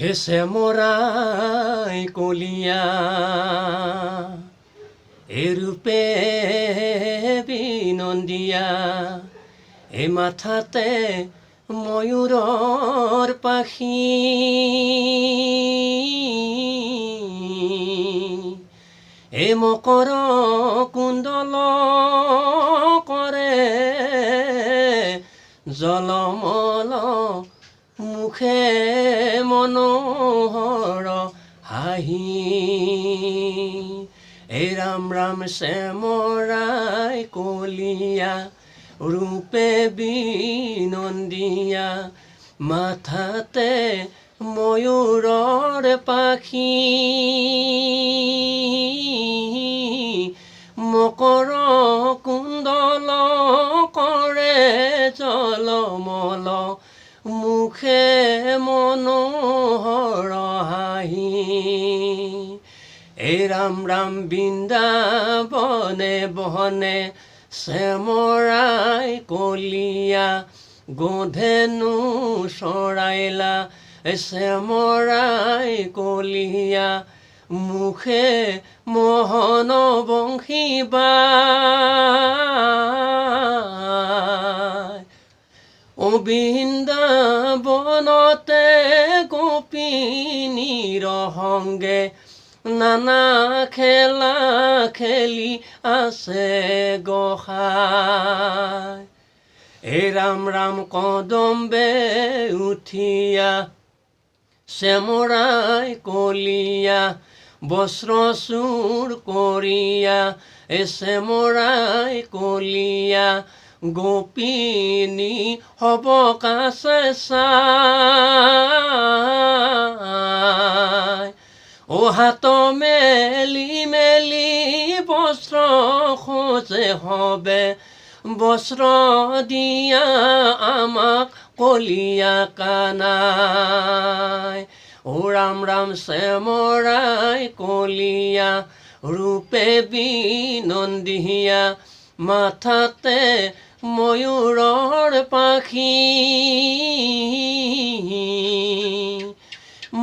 হেছে মৰাই কলিয়া এৰূপে বিনন্দিয়া এই মাথাতে ময়ূৰৰ পাখি এই মকৰ কুণ্ডল কৰে জলমল মুখে মনোহৰ হাঁহি এই ৰাম ৰাম শ্যামৰাই কলিয়া ৰূপে বিনন্দিয়া মাথাতে ময়ূৰৰ পাখি মকৰ কুণ্ডল কৰে জলমল মুখে মনোহৰ হাঁহি এই ৰাম ৰাম বৃন্দাবনে বহনে শ্যামৰাই কলিয়া গোধেনু চৰাইলা শ্যামৰাই কলিয়া মুখে মোহন বংশী বাই ও বৃন্দাবনতে গোপিনীৰ সংগে নানা খেলা খেলি আছে গোসাঁই এই ৰাম ৰাম কদম্বে উঠিয়া শ্যামৰাই কলিয়া বস্ত্ৰ চুৰ কৰিয়া এই শ্যামৰাই কলিয়া গোপিনী হ'ব কাছে চাই ও হাত মেলি মেলি বস্ত্ৰ খোজে হবে বস্ত্ৰ দিয়া আমাক কলিয়া কানাই ও ৰাম ৰাম শ্যামৰাই কলিয়া ৰূপে বিনন্দিয়া মাথাতে ময়ূৰৰ পাখি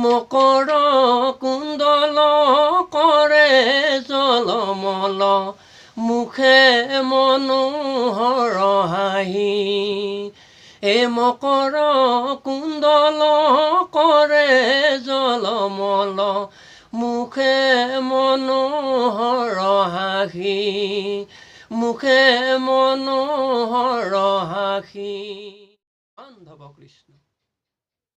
মকৰ কুণ্ডল কৰে জলমল মুখে মনোহৰ হাঁহি এই মকৰ কুণ্ডল কৰে জলমল মুখে মনোহৰ হাঁহি মুখে মনোহৰ হাঁহি। বান্ধৱ কৃষ্ণ।